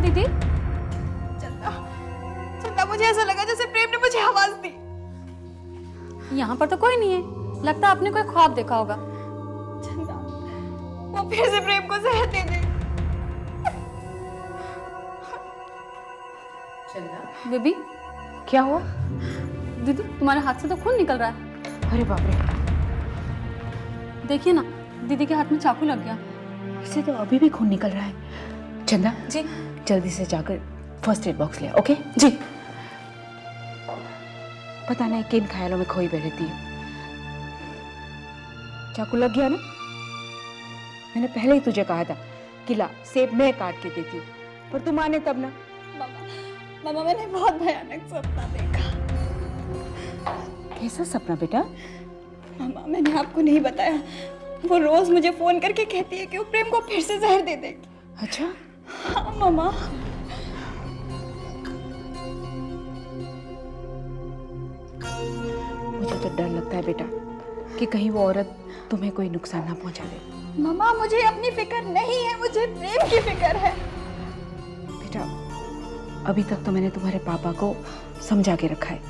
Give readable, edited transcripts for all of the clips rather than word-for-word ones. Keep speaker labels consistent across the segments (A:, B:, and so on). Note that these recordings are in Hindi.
A: दीदी?
B: चंदा, चंदा मुझे ऐसा लगा जैसे प्रेम ने मुझे आवाज दी।
A: यहाँ पर तो कोई नहीं है, लगता आपने कोई ख्वाब देखा होगा।
B: चंदा, वो फिर से प्रेम को जहर दे दे।
C: चंदा,
A: बेबी
C: क्या हुआ?
A: दीदी तुम्हारे हाथ से तो खून निकल रहा है।
C: अरे बाप रे,
A: देखिए ना, दीदी के हाथ में चाकू लग गया।
C: इसे तो अभी भी खून निकल रहा है। चंदा
A: जी
C: जल्दी से जाकर फर्स्ट एड बॉक्स ले आओ। ओके
A: जी।
C: पता नहीं किन ख्यालों में खोई बैठती है। चाकू लग गया ना? मैंने पहले ही तुझे कहा था कि ला सेब मैं काट के देती हूँ, पर तू माने तब ना।
B: मामा मैंने बहुत भयानक सपना देखा।
C: कैसा सपना बेटा?
B: मामा मैंने आपको नहीं बताया, वो रोज मुझे फोन करके कहती है कि वो प्रेम को फिर से जहर दे देगी।
C: अच्छा,
B: हाँ मामा।
C: मुझे तो डर लगता है बेटा कि कहीं वो औरत तुम्हें कोई नुकसान ना पहुंचा दे।
B: मामा मुझे अपनी फिक्र नहीं है, मुझे प्रेम की फिक्र है।
C: बेटा अभी तक तो मैंने तुम्हारे पापा को समझा के रखा है,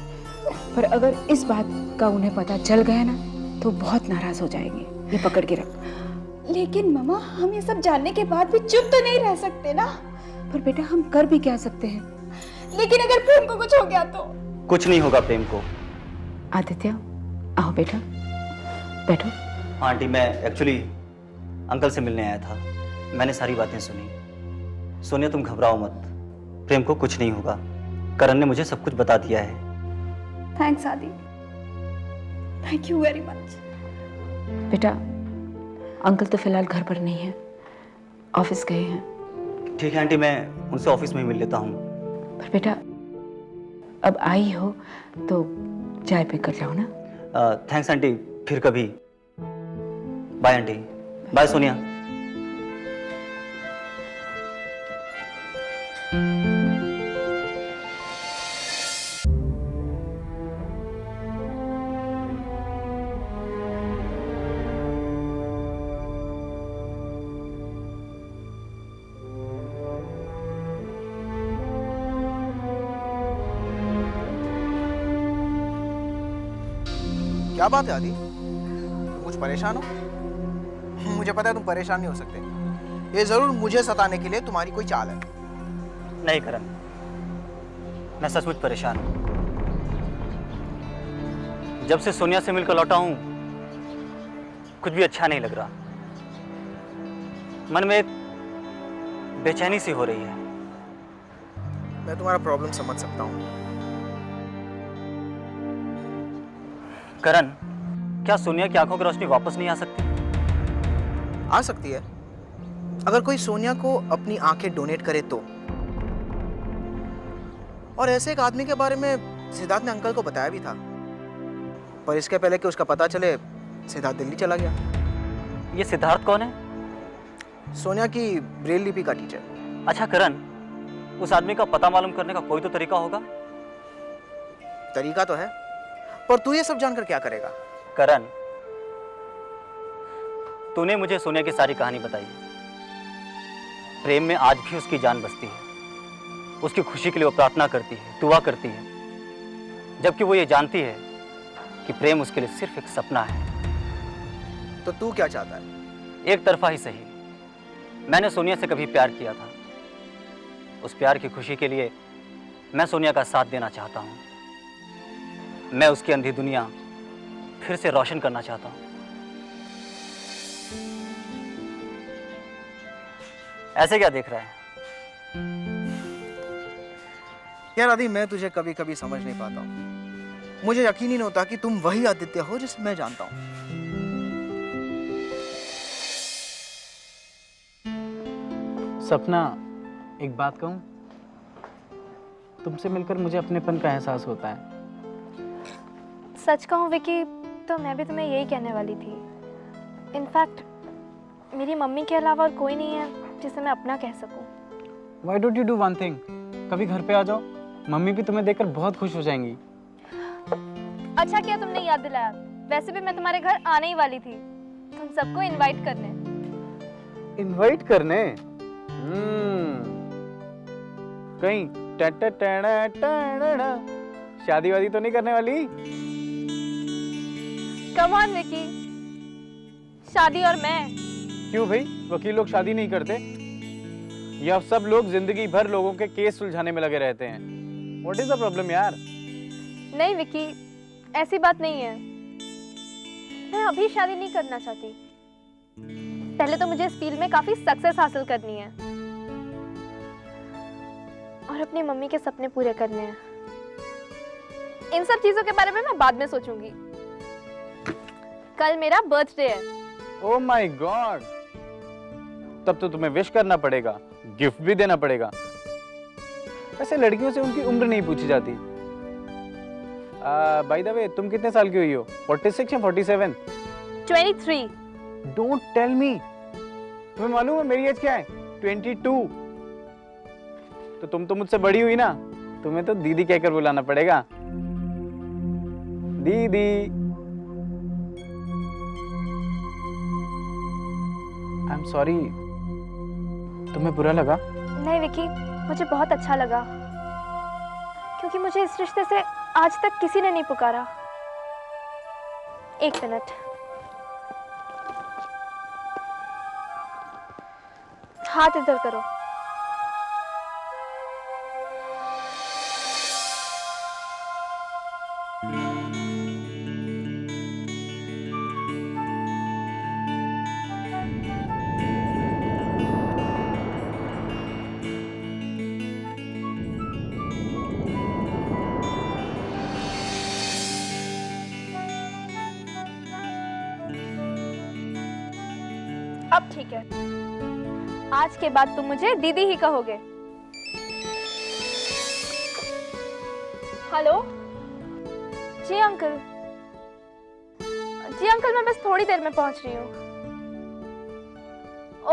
C: पर अगर इस बात का उन्हें पता चल गया ना तो बहुत नाराज हो जाएंगे। ये पकड़ के रख।
B: लेकिन मामा हम ये सब जानने के बाद भी चुप तो नहीं रह सकते ना।
C: पर बेटा हम कर भी क्या सकते हैं?
B: लेकिन अगर प्रेम को कुछ हो गया तो?
D: कुछ नहीं होगा प्रेम को।
C: आदित्य आओ बेटा, बैठो।
D: आंटी मैं एक्चुअली अंकल से मिलने आया था, मैंने सारी बातें सुनी। सोनिया तुम घबराओ मत, प्रेम को कुछ नहीं होगा। करण ने मुझे सब कुछ बता दिया है।
B: थैंक्स आदि, थैंक यू वेरी मच।
C: बेटा अंकल तो फिलहाल घर पर नहीं है, ऑफिस गए हैं।
D: ठीक है आंटी, मैं उनसे ऑफिस में ही मिल लेता हूँ।
C: पर बेटा अब आई हो तो चाय पे कर जाओ ना।
D: थैंक्स आंटी, फिर कभी। Bye aunty. बाय सोनिया।
E: क्या बात है आदि, तुम कुछ परेशान हो? मुझे पता है तुम परेशान नहीं हो सकते। ये जरूर मुझे सताने के लिए तुम्हारी कोई चाल है।
D: नहीं करण, मैं सचमुच परेशान हूँ। जब से सोनिया से मिलकर लौटा हूँ कुछ भी अच्छा नहीं लग रहा। मन में एक बेचैनी सी हो रही है।
E: मैं तुम्हारा प्रॉब्लम समझ सकता हूँ।
D: करण, क्या सोनिया की आंखों की रोशनी वापस नहीं आ सकती?
E: आ सकती है, अगर कोई सोनिया को अपनी आंखें डोनेट करे तो। और ऐसे एक आदमी के बारे में सिद्धार्थ ने अंकल को बताया भी था, पर इसके पहले कि उसका पता चले सिद्धार्थ दिल्ली चला गया।
D: ये सिद्धार्थ कौन है?
E: सोनिया की ब्रेल लिपि का टीचर।
D: अच्छा करण, उस आदमी का पता मालूम करने का कोई तो तरीका होगा।
E: तरीका तो है, पर तू ये सब जानकर क्या करेगा?
D: करण, तूने मुझे सोनिया की सारी कहानी बताई। प्रेम में आज भी उसकी जान बसती है। उसकी खुशी के लिए वो प्रार्थना करती है, दुआ करती है, जबकि वो ये जानती है कि प्रेम उसके लिए सिर्फ एक सपना है।
E: तो तू क्या चाहता है?
D: एक तरफा ही सही, मैंने सोनिया से कभी प्यार किया था। उस प्यार की खुशी के लिए मैं सोनिया का साथ देना चाहता हूँ। मैं उसकी अंधी दुनिया फिर से रोशन करना चाहता हूँ। ऐसे क्या देख रहा है?
E: यार आदि, मैं तुझे कभी कभी समझ नहीं पाता हूँ। मुझे यकीन ही नहीं होता कि तुम वही आदित्य हो जिसे मैं जानता हूँ।
F: सपना, एक बात कहूँ, तुमसे मिलकर मुझे अपनेपन का एहसास होता है।
G: सच कहूँ विकी, तो मैं भी तुम्हें यही कहने वाली थी। इनफैक्ट मेरी मम्मी के अलावा और कोई नहीं है जिसे मैं अपना कह सकूँ।
F: Why don't you do one thing? कभी घर पे आ जाओ, मम्मी भी तुम्हें देखकर बहुत खुश हो जाएंगी।
G: अच्छा किया तुमने याद दिलाया, वैसे भी मैं तुम्हारे घर आने ही वाली थी, तुम सबको इनवाइट करने।
F: इनवाइट करने? कहीं शादी वादी तो नहीं करने वाली?
G: कम ऑन विकी, शादी और मैं?
F: क्यों भाई, वकील लोग शादी नहीं करते? या सब लोग जिंदगी भर लोगों के केस सुलझाने में लगे रहते हैं? व्हाट इज द प्रॉब्लम यार?
G: नहीं विकी, ऐसी बात नहीं है। मैं अभी शादी नहीं करना चाहती। पहले तो मुझे इस फील्ड में काफी सक्सेस हासिल करनी है और अपनी मम्मी के सपने पूरे करने हैं। इन सब चीजों के बारे में मैं बाद में सोचूंगी। कल मेरा बर्थडे है।
F: ओह माय गॉड, तब तो तुम्हें विश करना पड़ेगा, गिफ्ट भी देना पड़ेगा। वैसे लड़कियों से उनकी उम्र नहीं पूछी जाती। बाय द वे, तुम कितने साल की हुई हो? 46 या 47?
G: 23।
F: Don't tell me. तुम्हें मालूम है मेरी एज क्या है? 22। तो तुम तो मुझसे बड़ी हुई ना, तुम्हें तो दीदी कहकर बुलाना पड़ेगा। दीदी। आई एम सॉरी, तुम्हें बुरा लगा?
G: नहीं विकी, मुझे बहुत अच्छा लगा क्योंकि मुझे इस रिश्ते से आज तक किसी ने नहीं पुकारा। एक मिनट, हाथ इधर करो। अब ठीक है, आज के बाद तुम मुझे दीदी ही कहोगे। हेलो जी अंकल। जी अंकल, मैं बस थोड़ी देर में पहुंच रही हूँ।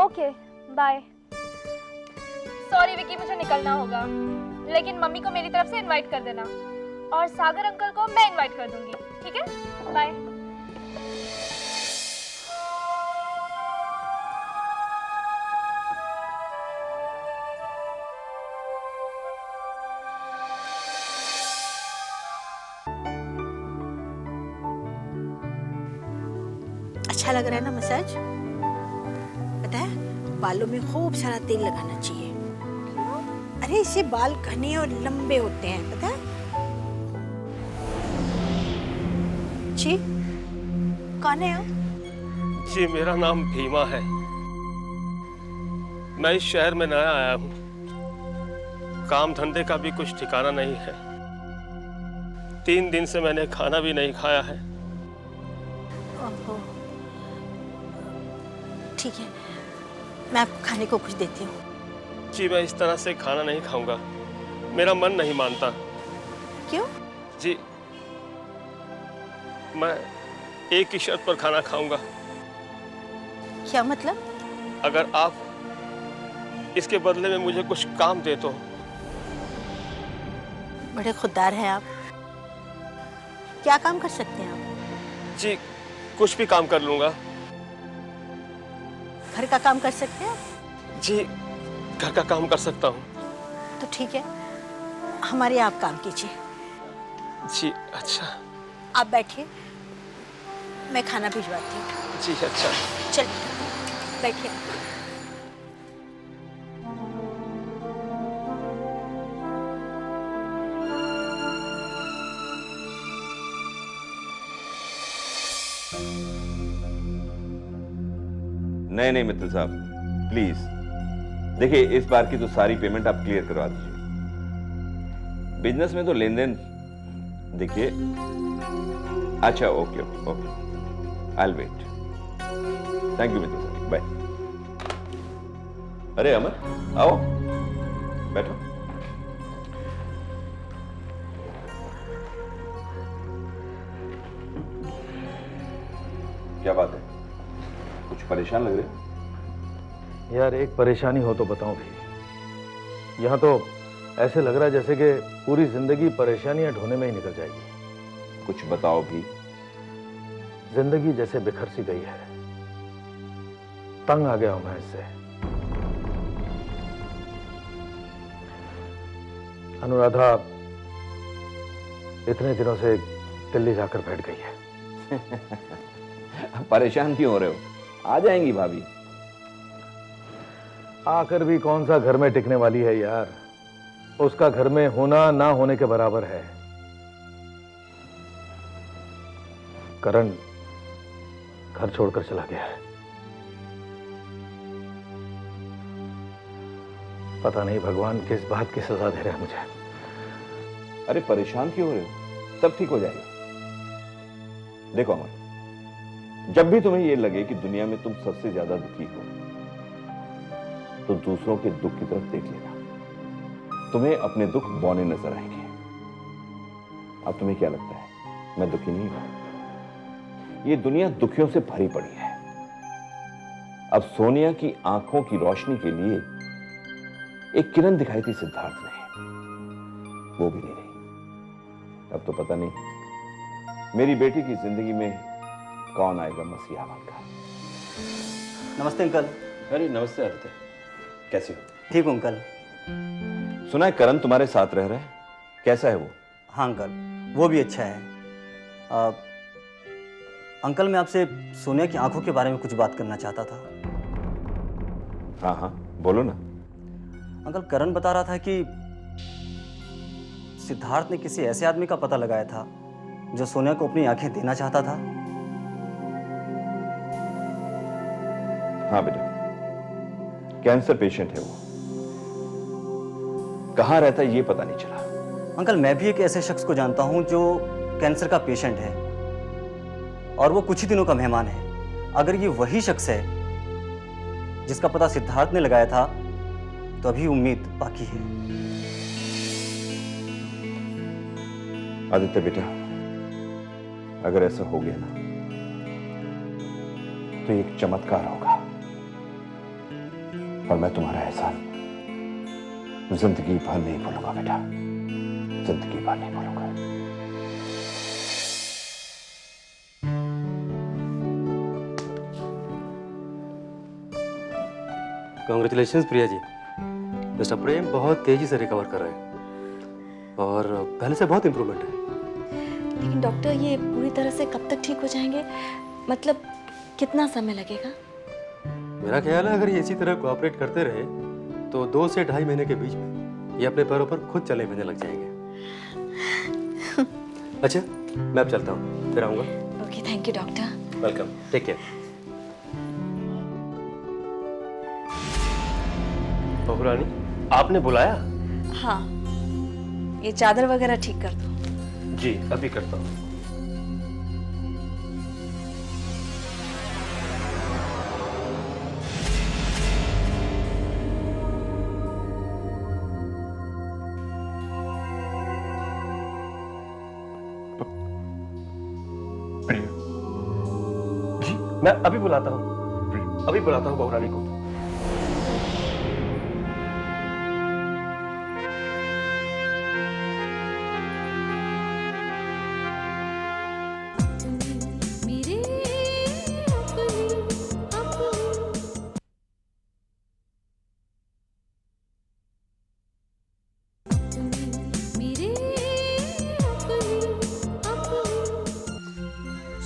G: Okay bye. सॉरी विकी, मुझे निकलना होगा, लेकिन मम्मी को मेरी तरफ से इनवाइट कर देना और सागर अंकल को मैं इनवाइट कर दूंगी, ठीक है? बाय।
H: अच्छा लग रहा है ना मसाज? पता है, बालों में खूब सारा तेल लगाना चाहिए। अरे इससे बाल घने और लंबे होते हैं, पता है? जी कौन है आप?
I: जी मेरा नाम भीमा है। मैं इस शहर में नया आया हूँ। काम धंधे का भी कुछ ठिकाना नहीं है। 3 दिन से मैंने खाना भी नहीं खाया है।
H: ओहो, ठीक है, मैं आपको खाने को कुछ देती हूँ।
I: जी मैं इस तरह से खाना नहीं खाऊंगा, मेरा मन नहीं मानता।
H: क्यों?
I: जी मैं एक ही शर्त पर खाना खाऊंगा।
H: क्या मतलब?
I: अगर आप इसके बदले में मुझे कुछ काम दे तो।
H: बड़े खुददार हैं आप। क्या काम कर सकते हैं आप?
I: जी कुछ भी काम कर लूंगा।
H: घर का काम कर सकते हैं आप?
I: जी घर का काम कर सकता हूँ।
H: तो ठीक है, हमारे यहाँ आप काम कीजिए।
I: जी अच्छा।
H: आप बैठिए, मैं खाना भिजवाती हूँ।
I: जी अच्छा।
H: चलिए बैठिए।
J: नहीं मित्तल साहब, प्लीज देखिए, इस बार की तो सारी पेमेंट आप क्लियर करवा दीजिए। बिजनेस में तो लेन देन देखिए। अच्छा okay okay, I will wait. Thank you Mittal साहब, बाय। अरे अमर आओ, बैठो। क्या बात है, कुछ परेशान लग रहे हो?
K: यार एक परेशानी हो तो बताओ भी। यहाँ तो ऐसे लग रहा है जैसे कि पूरी जिंदगी परेशानियां ढोने में ही निकल जाएगी।
J: कुछ बताओ भी।
K: जिंदगी जैसे बिखर सी गई है, तंग आ गया हूं मैं इससे। अनुराधा इतने दिनों से दिल्ली जाकर बैठ गई है।
J: परेशान क्यों हो रहे हो? आ जाएंगी भाभी।
K: आकर भी कौन सा घर में टिकने वाली है यार, उसका घर में होना ना होने के बराबर है। करण घर छोड़कर चला गया है। पता नहीं भगवान किस बात की सजा दे रहे हैं मुझे।
J: अरे परेशान क्यों हो रहे हो? सब ठीक हो जाएगा। देखो अमर, जब भी तुम्हें यह लगे कि दुनिया में तुम सबसे ज्यादा दुखी हो तो दूसरों के दुख की तरफ देख लेना। तुम्हें अपने दुख बौने नजर आएंगे। अब तुम्हें क्या लगता है मैं दुखी नहीं हूं? ये दुनिया दुखियों से भरी पड़ी है। अब सोनिया की आंखों की रोशनी के लिए एक किरण दिखाई थी सिद्धार्थ ने, वो भी नहीं रही। अब तो पता नहीं मेरी बेटी की जिंदगी में कौन आएगा मसीहा बनकर।
D: नमस्ते अंकल।
J: अरे नमस्ते आदित्य, कैसे हो?
D: ठीक हूँ अंकल।
J: सुना है करण तुम्हारे साथ रह रहा है, कैसा है वो?
D: हाँ अंकल, वो भी अच्छा है। अंकल मैं आपसे सोनिया की आंखों के बारे में कुछ बात करना चाहता था।
J: हाँ हाँ बोलो ना।
D: अंकल करण बता रहा था कि सिद्धार्थ ने किसी ऐसे आदमी का पता लगाया था जो सोनिया को अपनी आंखें देना चाहता था।
J: हाँ बेटा, कैंसर पेशेंट है वो। कहां रहता है ये पता नहीं चला।
D: अंकल मैं भी एक ऐसे शख्स को जानता हूं जो कैंसर का पेशेंट है और वो कुछ ही दिनों का मेहमान है। अगर ये वही शख्स है जिसका पता सिद्धार्थ ने लगाया था तो अभी उम्मीद बाकी है।
J: आदित्य बेटा, अगर ऐसा हो गया ना तो एक चमत्कार होगा और मैं तुम्हारा एहसान जिंदगी भर नहीं भूलूंगा बेटा, जिंदगी भर नहीं भूलूंगा।
L: कांग्रेचुलेशंस प्रिया जी, मिस्टर प्रेम बहुत तेजी से रिकवर कर रहे हैं और पहले से बहुत इंप्रूवमेंट है।
B: लेकिन डॉक्टर ये पूरी तरह से कब तक ठीक हो जाएंगे? मतलब कितना समय लगेगा?
L: मेरा ख्याल है अगर ये इसी तरह कोऑपरेट करते रहे तो 2 से 2.5 महीने के बीच में ये अपने पैरों पर खुद चलने फिरने लग जाएंगे। अच्छा मैं अब चलता हूँ, फिर आऊंगा।
B: Okay, thank you doctor.
L: Welcome, take care.
I: बहू रानी, आपने बुलाया?
B: हाँ, ये चादर वगैरह ठीक कर दो।
I: जी अभी करता हूँ। जी मैं अभी बुलाता हूँ, अभी बुलाता हूँ बहू रानी को।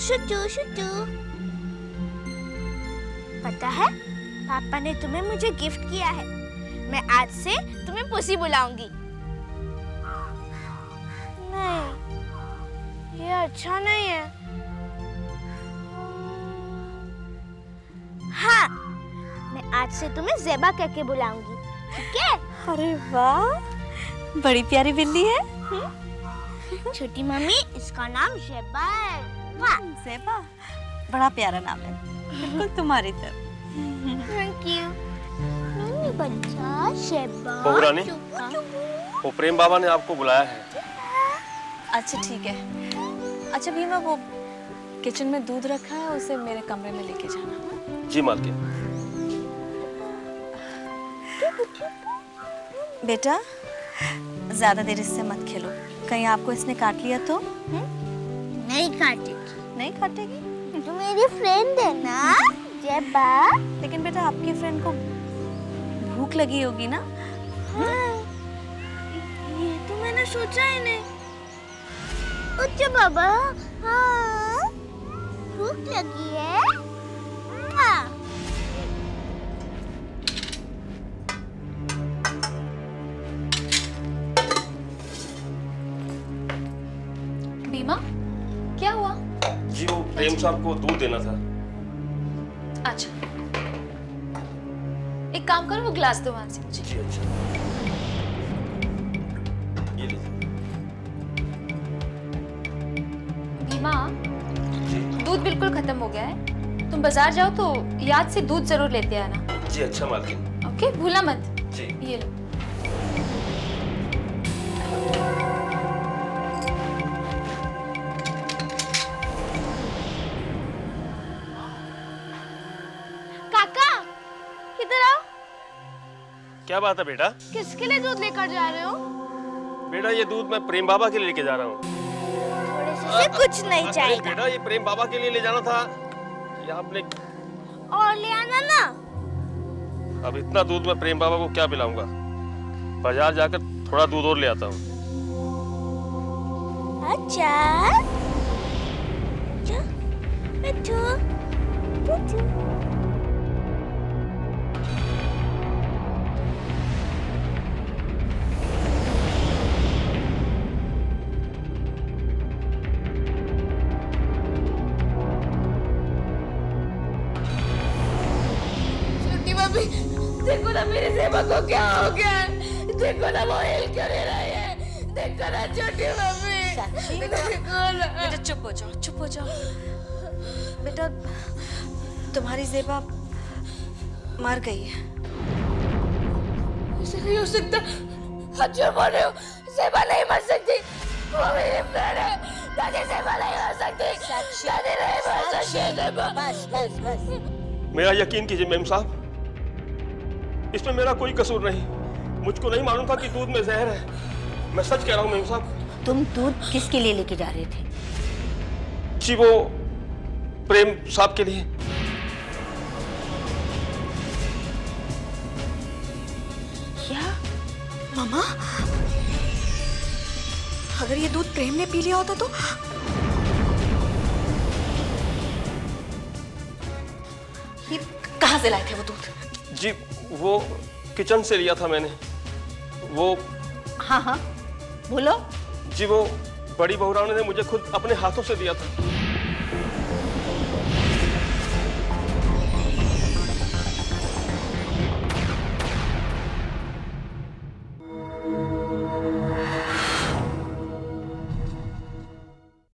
G: शुटू शुटू, पता है पापा ने तुम्हें मुझे गिफ्ट किया है। मैं आज से तुम्हें पुसी बुलाऊंगी। नहीं, ये अच्छा नहीं है। हाँ, मैं आज से तुम्हें ज़ेबा कह के बुलाऊंगी, ठीक है?
B: अरे वाह, बड़ी प्यारी बिल्ली है।
G: छोटी मम्मी, इसका नाम ज़ेबा है।
B: ज़ेबा, बड़ा प्यारा नाम है, बिल्कुल तुम्हारी तरह।
G: थैंक यू बच्चा ज़ेबा।
I: बहू रानी, वो प्रेम बाबा ने आपको बुलाया है।
B: अच्छा ठीक है। अच्छा भीमा, वो किचन में दूध रखा है, उसे मेरे कमरे में लेके जाना।
I: जी मालकिन।
B: बेटा ज्यादा देर इससे मत खेलो, कहीं आपको इसने काट लिया तो?
G: नहीं काटेगी।
B: नहीं काटेगी?
G: तो मेरी फ्रेंड है ना ज़ेबा।
B: लेकिन बेटा आपकी फ्रेंड को भूख लगी होगी ना?
G: हाँ, ये तो
M: मैंने सोचा ही नहीं। उठ बाबा। हाँ भूख लगी है। हाँ।
B: बीमा क्या हुआ?
I: जी वो प्रेम साहब को दूध देना था।
B: अच्छा एक काम करो, वो ग्लास दो वहां से मुझे।
I: जी अच्छा, ये लीजिए।
B: बीमा दूध बिल्कुल खत्म हो गया है, तुम बाजार जाओ तो याद से दूध जरूर लेते आना।
I: जी अच्छा मालकिन।
B: ओके भूलना मत।
I: जी
B: ये लो।
M: काका इधर आओ।
I: क्या बात है बेटा?
M: किसके लिए दूध लेकर जा रहे हो?
I: बेटा ये दूध मैं प्रेम बाबा के लिए लेके जा रहा हूँ।
M: थोड़े से कुछ नहीं चाहिए
I: बेटा ये प्रेम बाबा के लिए ले जाना था, ये आपने
M: और ले आना ना।
I: अब इतना दूध मैं प्रेम बाबा को क्या पिलाऊंगा? बाजार जाकर थोड़ा दूध और ले आता हूँ।
M: अच्छा बैठो बैठो।
N: देखो ना मेरे सेवा को क्या हो गया है। देखो ना वो हिल क्यों नहीं रही है। देखो ना छोटी मम्मी। देखो ना।
B: बेटा चुप हो जाओ, चुप हो जाओ। बेटा तुम्हारी जेबा मर गई है।
N: ऐसा नहीं हो सकता। आप जो बोल रहे हो, सेवा नहीं मर सकती। वो मेरी फ्रेंड है। दादी सेवा नहीं हो सकती। दादी नहीं मर सकती।
M: बस बस बस।
I: मेरा यकीन कीजिए मेम साहब, इसमें मेरा कोई कसूर नहीं। मुझको नहीं मालूम था कि दूध में जहर है। मैं सच कह रहा हूँ मेम साहब।
H: तुम दूध किसके लिए लेके जा रहे थे?
I: जी वो प्रेम साहब के लिए।
B: क्या मामा, अगर ये दूध प्रेम ने पी लिया होता तो? ये कहाँ से लाए थे वो दूध?
I: जी वो किचन से लिया था मैंने। वो
H: हाँ हाँ बोलो।
I: जी वो बड़ी बहुरानी ने मुझे खुद अपने हाथों से दिया था।